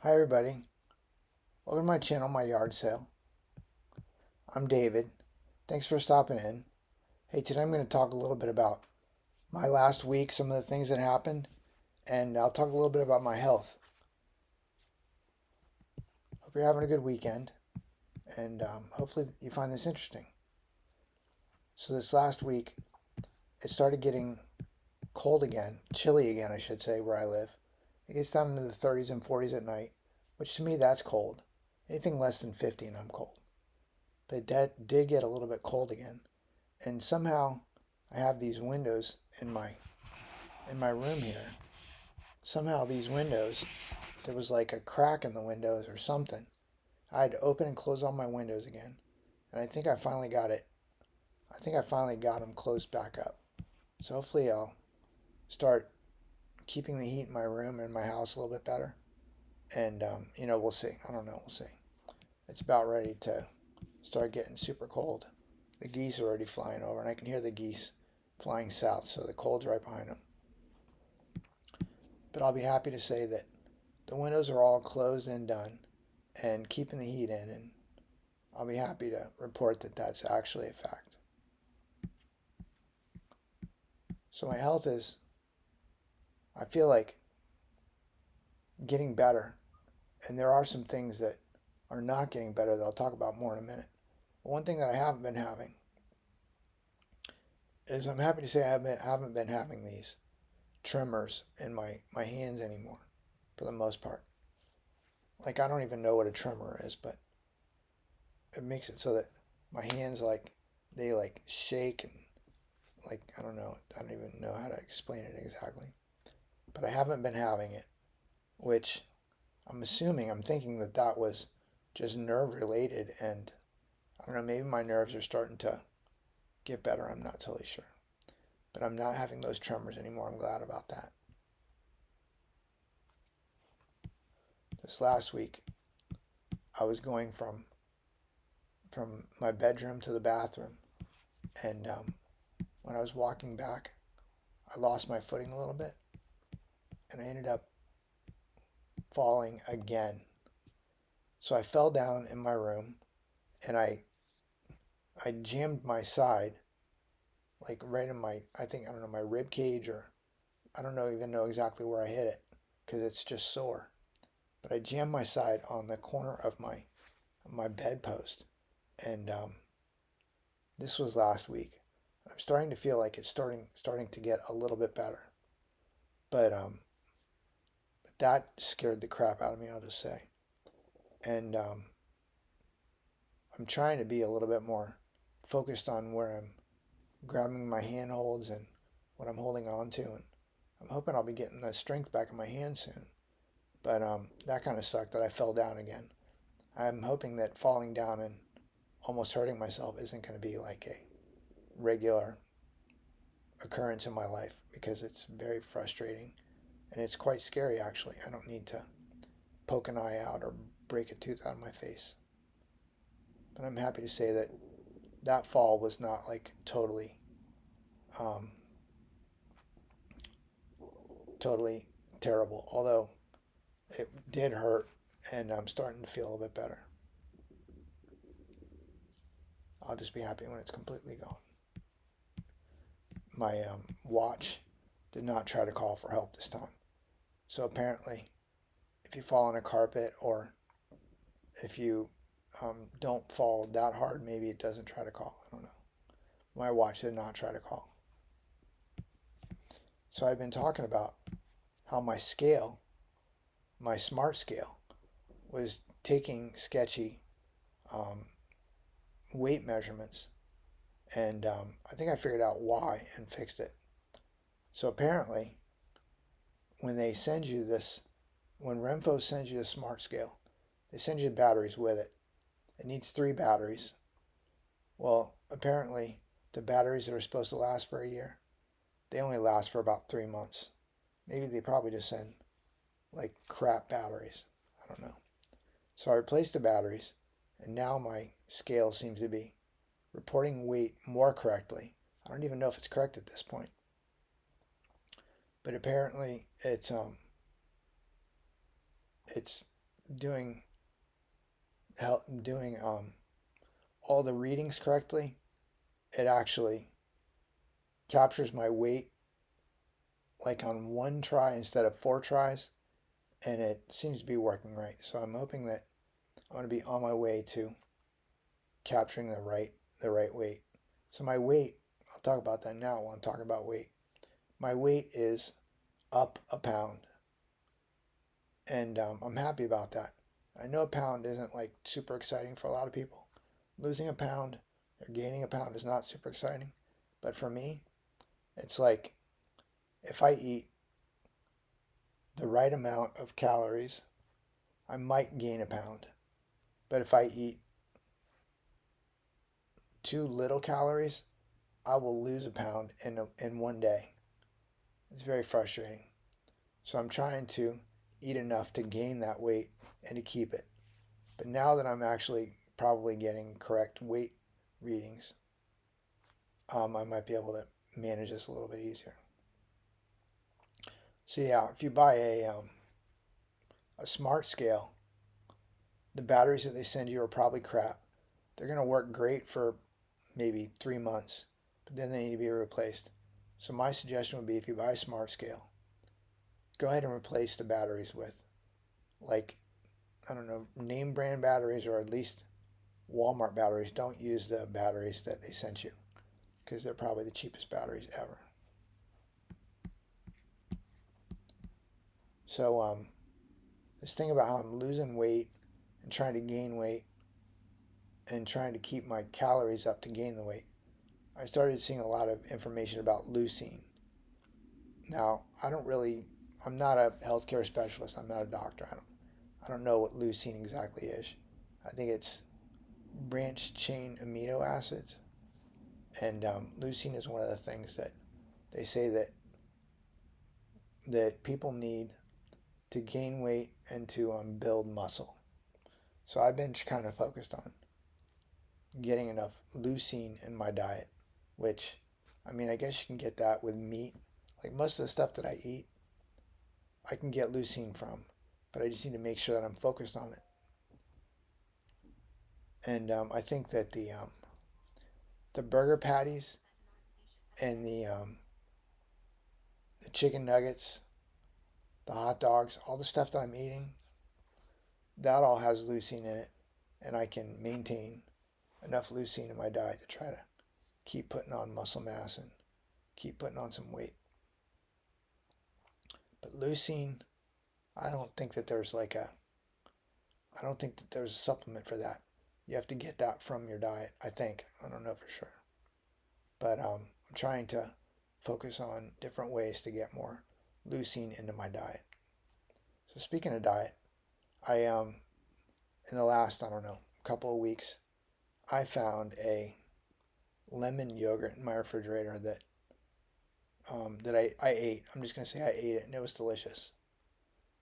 Hi everybody, welcome to my channel, My Yard Sale. I'm David. Thanks for stopping in. Hey, today I'm going to talk a little bit about my last week, some of the things that happened, and I'll talk a little bit about my health. Hope you're having a good weekend, and hopefully you find this interesting. So this last week, it started getting cold again, chilly again, I should say, where I live. It gets down into the 30s and 40s at night, which to me that's cold. Anything less than 50 and I'm cold. But that did get a little bit cold again. And somehow I have these windows in my room here. Somehow these windows, there was like a crack in the windows or something. I had to open and close all my windows again. And I think I finally got it. I think I finally got them closed back up. So hopefully I'll start keeping the heat in my room and my house a little bit better. And we'll see. I don't know. We'll see. It's about ready to start getting super cold. The geese are already flying over, and I can hear the geese flying south, so the cold's right behind them. But I'll be happy to say that the windows are all closed and done and keeping the heat in, and I'll be happy to report that that's actually a fact. So my health is, I feel like, getting better, and there are some things that are not getting better that I'll talk about more in a minute. But one thing that I haven't been having is I'm happy to say I haven't been having these tremors in my hands anymore for the most part. Like, I don't even know what a tremor is, but it makes it so that my hands, like, they like shake, and like, I don't know, I don't even know how to explain it exactly, but I haven't been having it, which I'm thinking that that was just nerve related, and I don't know, maybe my nerves are starting to get better. I'm not totally sure, but I'm not having those tremors anymore. I'm glad about that. This last week I was going from my bedroom to the bathroom, and when I was walking back, I lost my footing a little bit, and I ended up falling again. So I fell down in my room, and I jammed my side, like right in my, I don't know, my rib cage, or I don't know, even know exactly where I hit it because it's just sore. But I jammed my side on the corner of my bedpost, and this was last week. I'm starting to feel like it's starting to get a little bit better, but that scared the crap out of me, I'll just say. And I'm trying to be a little bit more focused on where I'm grabbing my handholds and what I'm holding on to, and I'm hoping I'll be getting the strength back in my hands soon. But that kind of sucked that I fell down again. I'm hoping that falling down and almost hurting myself isn't going to be like a regular occurrence in my life, because it's very frustrating and it's quite scary actually. I don't need to poke an eye out or break a tooth out of my face. But I'm happy to say that that fall was not like um, totally terrible, although it did hurt, and I'm starting to feel a little bit better. I'll just be happy when it's completely gone. My watch did not try to call for help this time. So apparently, if you fall on a carpet, or if you don't fall that hard, maybe it doesn't try to call. I don't know. My watch did not try to call. So I've been talking about how my scale, my smart scale, was taking sketchy um, weight measurements, and I think I figured out why and fixed it. So apparently, when they send you this, when Renfo sends you the smart scale, they send you batteries with it. It needs 3 batteries. Well, apparently, the batteries that are supposed to last for a year, they only last for about 3 months. Maybe they probably just send like crap batteries. I don't know. So I replaced the batteries, and now my scale seems to be reporting weight more correctly. I don't even know if it's correct at this point, but apparently it's doing doing all the readings correctly, it actually captures my weight like on one try instead of 4 tries, and it seems to be working right. So I'm hoping that I'm going to be on my way to capturing the right weight. So my weight, I'll talk about that now while I'm talking about weight. My weight is up a pound, and I'm happy about that. I know a pound isn't like super exciting for a lot of people. Losing a pound or gaining a pound is not super exciting, but for me, it's like if I eat the right amount of calories, I might gain a pound. But if I eat too little calories, I will lose a pound in one day. It's very frustrating. So I'm trying to eat enough to gain that weight and to keep it. But now that I'm actually probably getting correct weight readings, I might be able to manage this a little bit easier. So yeah, if you buy a smart scale, the batteries that they send you are probably crap. They're going to work great for maybe 3 months, but then they need to be replaced. So my suggestion would be if you buy a smart scale, go ahead and replace the batteries with, like, I don't know, name brand batteries, or at least Walmart batteries. Don't use the batteries that they sent you because they're probably the cheapest batteries ever. So this thing about how I'm losing weight and trying to gain weight and trying to keep my calories up to gain the weight, I started seeing a lot of information about leucine. Now, I'm not a healthcare specialist. I'm not a doctor. I don't know what leucine exactly is. I think it's branched chain amino acids, and leucine is one of the things that they say that people need to gain weight and to build muscle. So I've been kind of focused on getting enough leucine in my diet, which, I mean, I guess you can get that with meat. Like most of the stuff that I eat, I can get leucine from, but I just need to make sure that I'm focused on it. And I think that the burger patties and the chicken nuggets, the hot dogs, all the stuff that I'm eating, that all has leucine in it, and I can maintain enough leucine in my diet to try to keep putting on muscle mass and keep putting on some weight. But leucine, I don't think that there's like a, I don't think that there's a supplement for that. You have to get that from your diet, I think. I don't know for sure. But I'm trying to focus on different ways to get more leucine into my diet. So speaking of diet, I in the last, I don't know, couple of weeks, I found a lemon yogurt in my refrigerator that I ate. I'm just gonna say I ate it and it was delicious.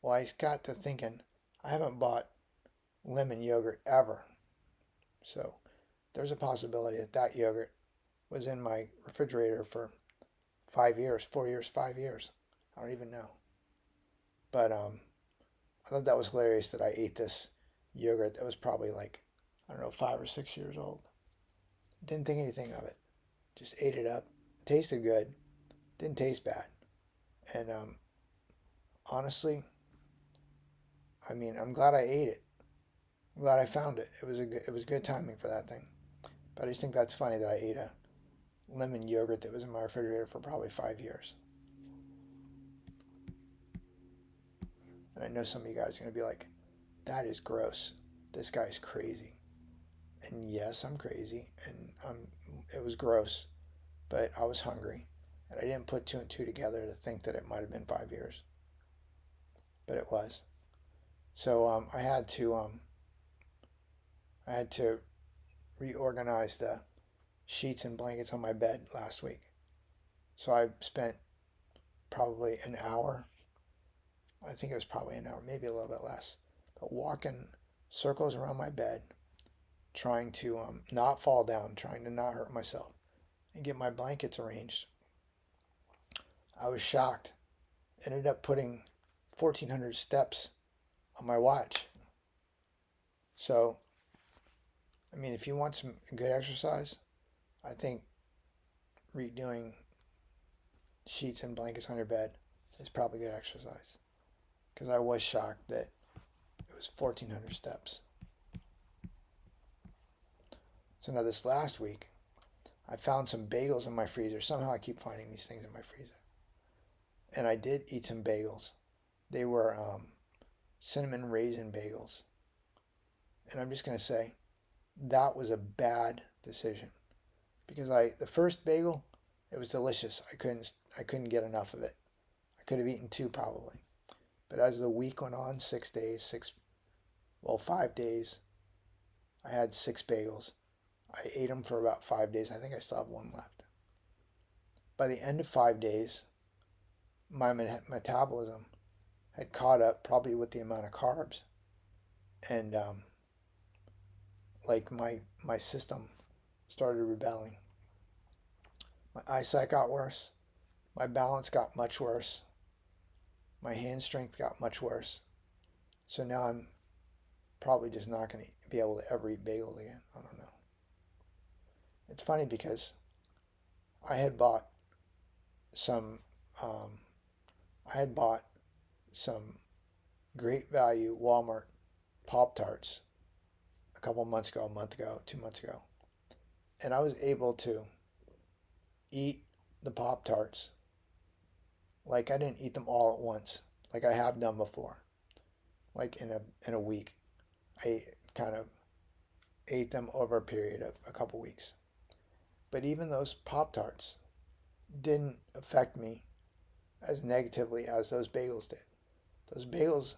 Well, I got to thinking, I haven't bought lemon yogurt ever. So there's a possibility that that yogurt was in my refrigerator for 5 years, 4 years, 5 years. I don't even know. But I thought that was hilarious that I ate this yogurt that was probably like, I don't know, 5 or 6 years old. Didn't think anything of it. Just ate it up. Tasted good. Didn't taste bad. And honestly, I mean, I'm glad I ate it. I'm glad I found it. It was good timing for that thing. But I just think that's funny that I ate a lemon yogurt that was in my refrigerator for probably 5 years. And I know some of you guys are going to be like, that is gross. This guy's crazy. And yes, I'm crazy. And it was gross. But I was hungry. And I didn't put two and two together to think that it might have been 5 years. But it was. So I had to reorganize the sheets and blankets on my bed last week. So I spent probably an hour. I think it was probably an hour, maybe a little bit less, but walking circles around my bed, trying to not fall down, trying to not hurt myself, and get my blankets arranged. I was shocked. Ended up putting 1,400 steps on my watch. So, I mean, if you want some good exercise, I think redoing sheets and blankets on your bed is probably good exercise. Because I was shocked that it was 1,400 steps. So now this last week, I found some bagels in my freezer. Somehow I keep finding these things in my freezer. And I did eat some bagels. They were cinnamon raisin bagels. And I'm just going to say, that was a bad decision. Because the first bagel, it was delicious. I couldn't get enough of it. I could have eaten two probably. But as the week went on, 6 days, 5 days, I had 6 bagels. I ate them for about 5 days. I think I still have one left. By the end of 5 days, my metabolism had caught up probably with the amount of carbs. And like my system started rebelling. My eyesight got worse. My balance got much worse. My hand strength got much worse. So now I'm probably just not going to be able to ever eat bagels again. I don't know. It's funny because I had bought some um, I had bought some great value Walmart Pop Tarts a couple months ago, a month ago, 2 months ago, and I was able to eat the Pop Tarts like I didn't eat them all at once, like I have done before, like in a week. I kind of ate them over a period of a couple weeks. But even those Pop Tarts didn't affect me as negatively as those bagels did. Those bagels,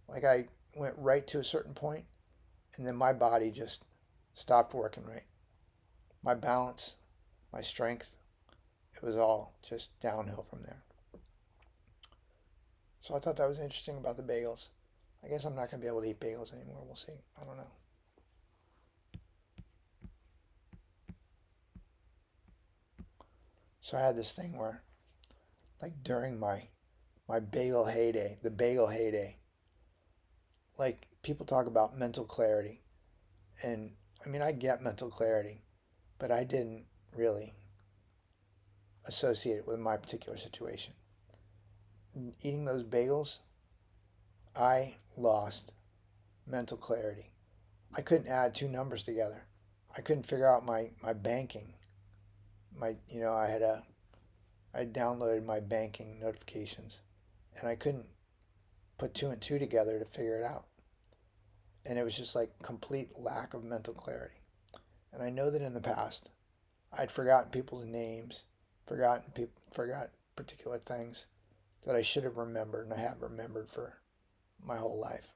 like I went right to a certain point, and then my body just stopped working right. My balance, my strength, it was all just downhill from there. So I thought that was interesting about the bagels. I guess I'm not going to be able to eat bagels anymore. We'll see. I don't know. So I had this thing where, like during my bagel heyday, the bagel heyday, like people talk about mental clarity. And I mean, I get mental clarity, but I didn't really associate it with my particular situation. Eating those bagels, I lost mental clarity. I couldn't add two numbers together. I couldn't figure out my banking. I downloaded my banking notifications, and I couldn't put two and two together to figure it out. And it was just like complete lack of mental clarity. And I know that in the past, I'd forgotten people's names, forgot particular things that I should have remembered, and I have remembered for my whole life.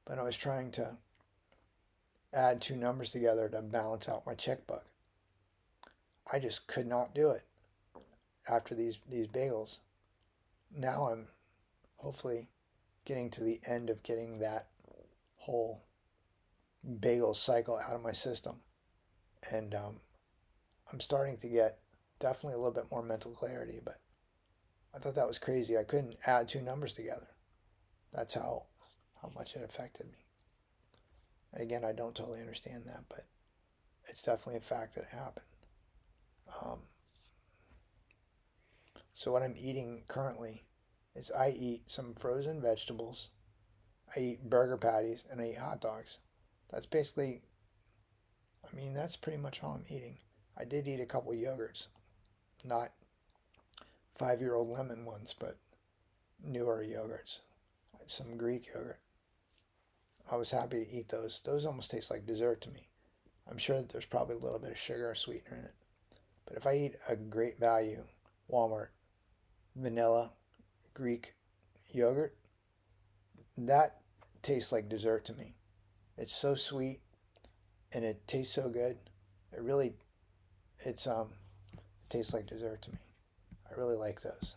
But I was trying to add two numbers together to balance out my checkbook. I just could not do it after these bagels. Now I'm hopefully getting to the end of getting that whole bagel cycle out of my system. And I'm starting to get definitely a little bit more mental clarity, but I thought that was crazy. I couldn't add two numbers together. That's how much it affected me. And again, I don't totally understand that, but it's definitely a fact that it happened. Um, so what I'm eating currently is I eat some frozen vegetables, I eat burger patties, and I eat hot dogs. That's basically, I mean, that's pretty much all I'm eating. I did eat a couple yogurts, not 5-year-old lemon ones, but newer yogurts, some Greek yogurt. I was happy to eat those. Those almost taste like dessert to me. I'm sure that there's probably a little bit of sugar or sweetener in it. But if I eat a great value Walmart vanilla Greek yogurt, that tastes like dessert to me. It's so sweet and it tastes so good. It really it tastes like dessert to me. I really like those.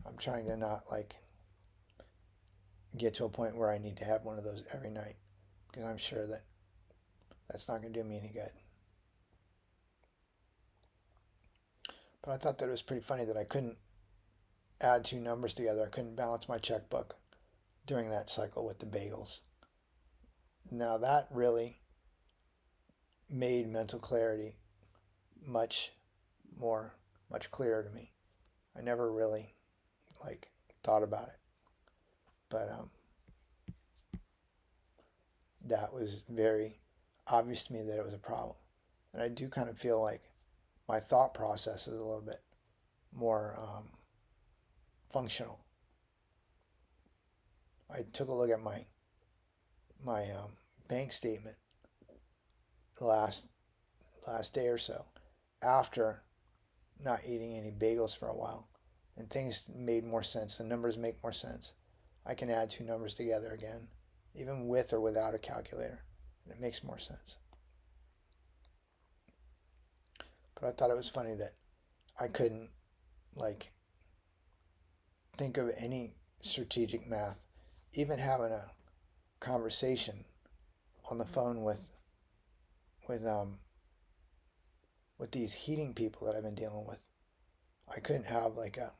I'm trying to not like get to a point where I need to have one of those every night because I'm sure that that's not going to do me any good. But I thought that it was pretty funny that I couldn't add two numbers together. I couldn't balance my checkbook during that cycle with the bagels. Now that really made mental clarity much much clearer to me. I never really like thought about it, but that was very obvious to me that it was a problem. And I do kind of feel like my thought process is a little bit more functional. I took a look at my bank statement last day or so after not eating any bagels for a while, and things made more sense. The numbers make more sense. I can add two numbers together again, even with or without a calculator, and it makes more sense. But I thought it was funny that I couldn't like think of any strategic math, even having a conversation on the phone with um with these heating people that I've been dealing with. I couldn't have like a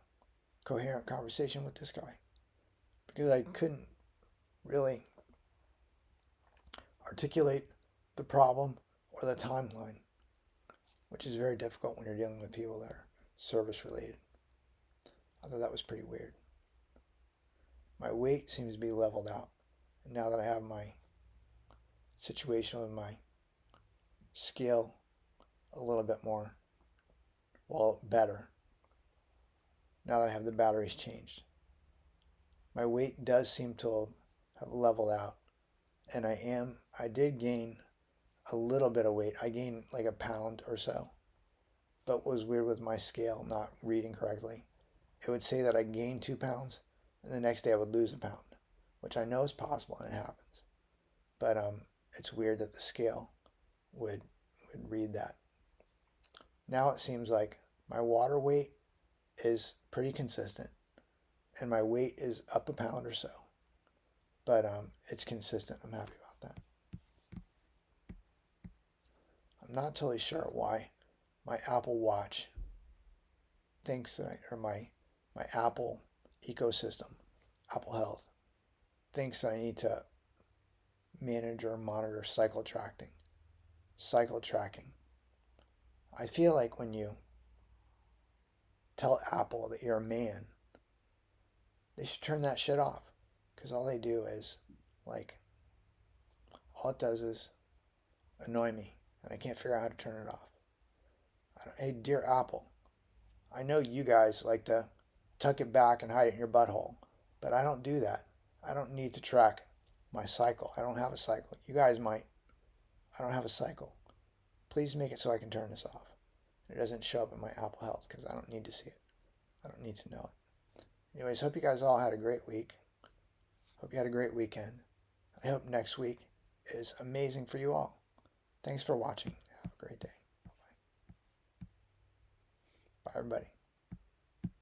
coherent conversation with this guy because I couldn't really articulate the problem or the timeline, which is very difficult when you're dealing with people that are service related. I thought that was pretty weird. My weight seems to be leveled out. And now that I have my situation with my scale a little bit more, well, better, now that I have the batteries changed, my weight does seem to have leveled out. And I did gain a little bit of weight. I gained like a pound or so. But what was weird with my scale not reading correctly, it would say that I gained 2 pounds, and the next day I would lose a pound, which I know is possible and it happens. But it's weird that the scale would read that. Now it seems like my water weight is pretty consistent, and my weight is up a pound or so. But it's consistent. I'm happy about that. I'm not totally sure why my Apple Watch thinks that or my Apple ecosystem, Apple Health, thinks that I need to manage or monitor cycle tracking. Cycle tracking. I feel like when you tell Apple that you're a man, they should turn that shit off. Because all they do is, like, all it does is annoy me. And I can't figure out how to turn it off. Hey, dear Apple, I know you guys like to tuck it back and hide it in your butthole. But I don't do that. I don't need to track my cycle. I don't have a cycle. You guys might. I don't have a cycle. Please make it so I can turn this off. It doesn't show up in my Apple Health because I don't need to see it. I don't need to know it. Anyways, hope you guys all had a great week. Hope you had a great weekend. I hope next week is amazing for you all. Thanks for watching. Have a great day. Bye-bye. Bye, everybody.